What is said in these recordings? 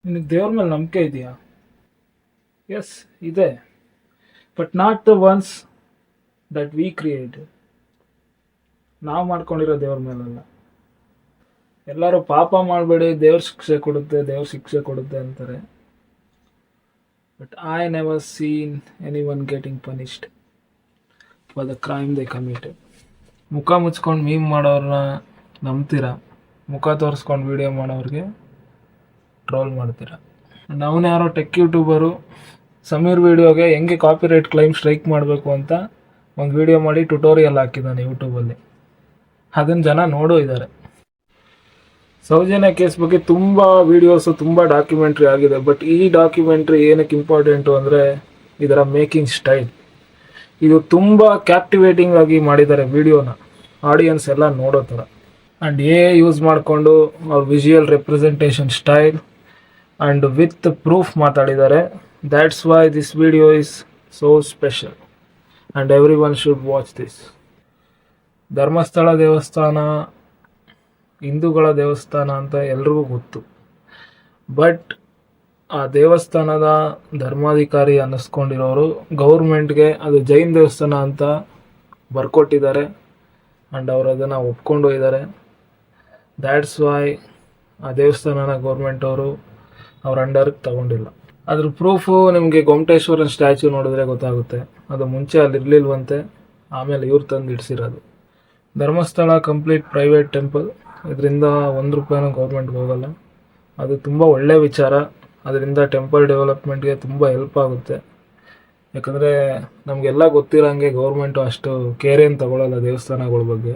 ನಿನಗೆ ದೇವ್ರ ಮೇಲೆ ನಂಬಿಕೆ ಇದೆಯಾ? ಎಸ್, ಇದೆ. But not the ones that we create. ನಾವು ಮಾಡ್ಕೊಂಡಿರೋ ದೇವ್ರ ಮೇಲಲ್ಲ. ಎಲ್ಲರೂ ಪಾಪ ಮಾಡಬೇಡಿ, ದೇವ್ರ ಶಿಕ್ಷೆ ಕೊಡುತ್ತೆ, ದೇವ್ರ ಶಿಕ್ಷೆ ಕೊಡುತ್ತೆ ಅಂತಾರೆ. But I never seen any one getting punished for the crime they committed. ಮುಖ ಮುಚ್ಕೊಂಡು ಮೀಮ್ ಮಾಡೋರನ್ನ ನಂಬ್ತೀರಾ, ಮುಖ ತೋರಿಸ್ಕೊಂಡು ವಿಡಿಯೋ ಮಾಡೋರಿಗೆ ಟ್ರೋಲ್ ಮಾಡ್ತೀರಾ. ಅವನು ಯಾರೋ ಟೆಕ್ ಯೂಟ್ಯೂಬರು ಸಮೀರ್ ವಿಡಿಯೋಗೆ ಹೆಂಗೆ ಕಾಪಿರೈಟ್ ಕ್ಲೈಮ್ ಸ್ಟ್ರೈಕ್ ಮಾಡಬೇಕು ಅಂತ ಒಂದು ವಿಡಿಯೋ ಮಾಡಿ ಟ್ಯುಟೋರಿಯಲ್ ಹಾಕಿದ್ದಾನೆ ಯೂಟ್ಯೂಬಲ್ಲಿ. ಅದನ್ನು ಜನ ನೋಡೋ ಇದ್ದಾರೆ. ಸೌಜನ್ಯ ಕೇಸ್ ಬಗ್ಗೆ ತುಂಬ ವೀಡಿಯೋಸು, ತುಂಬ ಡಾಕ್ಯುಮೆಂಟ್ರಿ ಆಗಿದೆ. ಬಟ್ ಈ ಡಾಕ್ಯುಮೆಂಟ್ರಿ ಏನಕ್ಕೆ ಇಂಪಾರ್ಟೆಂಟು ಅಂದರೆ ಇದರ ಮೇಕಿಂಗ್ ಸ್ಟೈಲ್. ಇದು ತುಂಬ ಕ್ಯಾಪ್ಟಿವೇಟಿಂಗ್ ಆಗಿ ಮಾಡಿದ್ದಾರೆ ವಿಡಿಯೋನ, ಆಡಿಯನ್ಸ್ ಎಲ್ಲ ನೋಡೋ ಥರ. ಆ್ಯಂಡ್ ಯೂಸ್ ಮಾಡಿಕೊಂಡು ಅವ್ರ visual representation style and with proof ಮಾತಾಡಿದ್ದಾರೆ. That's why this video is so special and everyone should watch this. Dharmasthala ದೇವಸ್ಥಾನ ಹಿಂದೂಗಳ ದೇವಸ್ಥಾನ ಅಂತ ಎಲ್ರಿಗೂ ಗೊತ್ತು. ಬಟ್ ಆ ದೇವಸ್ಥಾನದ ಧರ್ಮಾಧಿಕಾರಿ ಅನ್ನಿಸ್ಕೊಂಡಿರೋರು ಗೌರ್ಮೆಂಟ್ಗೆ ಅದು ಜೈನ್ ದೇವಸ್ಥಾನ ಅಂತ ಬರ್ಕೊಟ್ಟಿದ್ದಾರೆ ಆ್ಯಂಡ್ ಅವರು ಅದನ್ನು ಒಪ್ಕೊಂಡು ಇದ್ದಾರೆ. ದ್ಯಾಟ್ಸ್ ವೈ ಆ ದೇವಸ್ಥಾನನ ಗೌರ್ಮೆಂಟ್ ಅವರು ಅವ್ರ ಅಂಡರ್ಗೆ ತಗೊಂಡಿಲ್ಲ. ಅದ್ರ ಪ್ರೂಫು ನಿಮಗೆ ಗೊಮ್ಮಟೇಶ್ವರನ ಸ್ಟ್ಯಾಚ್ಯೂ ನೋಡಿದ್ರೆ ಗೊತ್ತಾಗುತ್ತೆ. ಅದು ಮುಂಚೆ ಅಲ್ಲಿ ಇರಲಿಲ್ವಂತೆ, ಆಮೇಲೆ ಇವ್ರು ತಂದು ಇಡಿಸಿರೋದು. Dharmasthala complete private temple. ಇದರಿಂದ ₹1 ಗೌರ್ಮೆಂಟ್ಗೆ ಹೋಗಲ್ಲ. ಅದು ತುಂಬ ಒಳ್ಳೆಯ ವಿಚಾರ. ಅದರಿಂದ ಟೆಂಪಲ್ ಡೆವಲಪ್ಮೆಂಟ್ಗೆ ತುಂಬ ಹೆಲ್ಪ್ ಆಗುತ್ತೆ. ಯಾಕಂದರೆ ನಮಗೆಲ್ಲ ಗೊತ್ತಿರೋಂಗೆ ಗೌರ್ಮೆಂಟು ಅಷ್ಟು ಕೇರೇನು ತಗೊಳ್ಳಲ್ಲ ದೇವಸ್ಥಾನಗಳ ಬಗ್ಗೆ.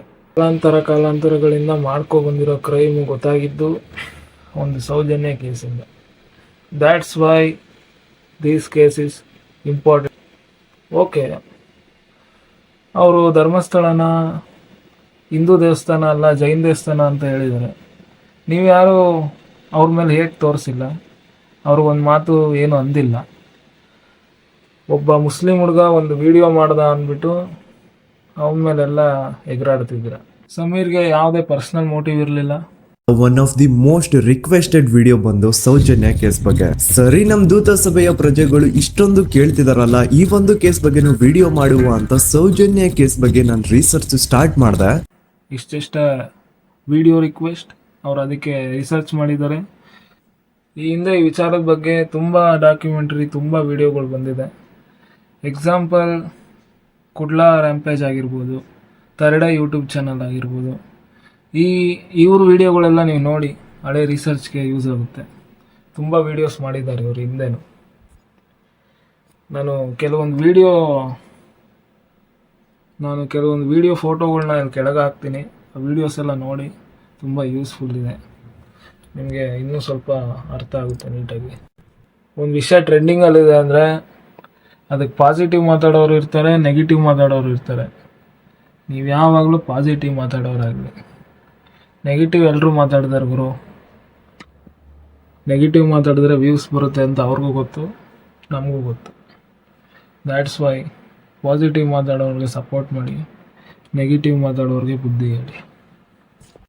ಕಾಲಾಂತರಗಳಿಂದ ಬಂದಿರೋ ಕ್ರೈಮು ಗೊತ್ತಾಗಿದ್ದು ಒಂದು ಸೌಜನ್ಯ ಕೇಸಿಂದ. That's why these case is important. Okay, ಅವರು ಧರ್ಮಸ್ಥಳನ ಹಿಂದೂ ದೇವಸ್ಥಾನ ಅಲ್ಲ ಜೈನ್ ದೇವಸ್ಥಾನ ಅಂತ ಹೇಳಿದ್ದಾರೆ. ನೀವು ಯಾರು ಅವ್ರ ಮೇಲೆ ಹೇಗೆ ತೋರಿಸಿಲ್ಲ, ಅವ್ರಿಗೊಂದು ಮಾತು ಏನು ಅಂದಿಲ್ಲ. ಒಬ್ಬ ಮುಸ್ಲಿಂ ಹುಡುಗ ಒಂದು ವಿಡಿಯೋ ಮಾಡ್ದ ಅಂದ್ಬಿಟ್ಟು ಅವನ ಮೇಲೆಲ್ಲ ಎಗರಾಡ್ತಿದ್ದೀರ. ಸಮೀರ್ಗೆ ಯಾವುದೇ ಪರ್ಸ್ನಲ್ ಮೋಟಿವ್ ಇರಲಿಲ್ಲ. One of the most requested video ಬಂದು ಸೌಜನ್ಯ ಕೇಸ್ ಬಗ್ಗೆ. ಸರಿ, ನಮ್ ದೂತ ಸಭೆಯ ಪ್ರಜೆಗಳು ಇಷ್ಟೊಂದು ಕೇಳ್ತಿದಾರಲ್ಲ, ಈ ಒಂದು ಕೇಸ್ ಬಗ್ಗೆ ವಿಡಿಯೋ ಮಾಡುವ ಅಂತ ಸೌಜನ್ಯ ಕೇಸ್ ಬಗ್ಗೆ ನಾನು ರಿಸರ್ಚ್ ಸ್ಟಾರ್ಟ್ ಮಾಡಿದೆ. ಇಷ್ಟಿಷ್ಟ ವಿಡಿಯೋ ರಿಕ್ವೆಸ್ಟ್, ಅವ್ರು ಅದಕ್ಕೆ ರಿಸರ್ಚ್ ಮಾಡಿದ್ದಾರೆ. ಈ ಹಿಂದೆ ಈ ವಿಚಾರದ ಬಗ್ಗೆ ತುಂಬ ಡಾಕ್ಯುಮೆಂಟ್ರಿ, ತುಂಬ ವಿಡಿಯೋಗಳು ಬಂದಿದೆ. ಎಕ್ಸಾಂಪಲ್ ಕುಡ್ಲಾ ರ್ಯಾಂಪೇಜ್ ಆಗಿರ್ಬೋದು, ಥರ್ಡ್ ಐ ಯೂಟ್ಯೂಬ್ ಚಾನಲ್ ಆಗಿರ್ಬೋದು. ಇವ್ರ ವಿಡಿಯೋಗಳೆಲ್ಲ ನೀವು ನೋಡಿ, ಹಳೆ ರಿಸರ್ಚ್ಗೆ ಯೂಸ್ ಆಗುತ್ತೆ. ತುಂಬ ವೀಡಿಯೋಸ್ ಮಾಡಿದ್ದಾರೆ ಇವರು ಹಿಂದೆನೂ. ನಾನು ಕೆಲವೊಂದು ವಿಡಿಯೋ ಫೋಟೋಗಳನ್ನ ಕೆಳಗೆ ಹಾಕ್ತೀನಿ. ಆ ವೀಡಿಯೋಸ್ ಎಲ್ಲ ನೋಡಿ, ತುಂಬ ಯೂಸ್ಫುಲ್ ಇದೆ. ನಿಮಗೆ ಇನ್ನೂ ಸ್ವಲ್ಪ ಅರ್ಥ ಆಗುತ್ತೆ ನೀಟಾಗಿ. ಒಂದು ವಿಷಯ ಟ್ರೆಂಡಿಂಗಲ್ಲಿದೆ ಅಂದರೆ ಅದಕ್ಕೆ ಪಾಸಿಟಿವ್ ಮಾತಾಡೋರು ಇರ್ತಾರೆ, ನೆಗೆಟಿವ್ ಮಾತಾಡೋರು ಇರ್ತಾರೆ. ನೀವು ಯಾವಾಗಲೂ ಪಾಸಿಟಿವ್ ಮಾತಾಡೋರಾಗಲಿ. ನೆಗೆಟಿವ್ ಎಲ್ಲರೂ ಮಾತಾಡ್ತಾರೆ ಗುರು. ನೆಗೆಟಿವ್ ಮಾತಾಡಿದ್ರೆ ವ್ಯೂಸ್ ಬರುತ್ತೆ ಅಂತ ಅವ್ರಿಗೂ ಗೊತ್ತು, ನಮಗೂ ಗೊತ್ತು. ದ್ಯಾಟ್ಸ್ ವೈ ಪಾಸಿಟಿವ್ ಮಾತಾಡೋರಿಗೆ ಸಪೋರ್ಟ್ ಮಾಡಿ, ನೆಗೆಟಿವ್ ಮಾತಾಡೋರಿಗೆ ಬುದ್ಧಿ ಹೇಳಿ.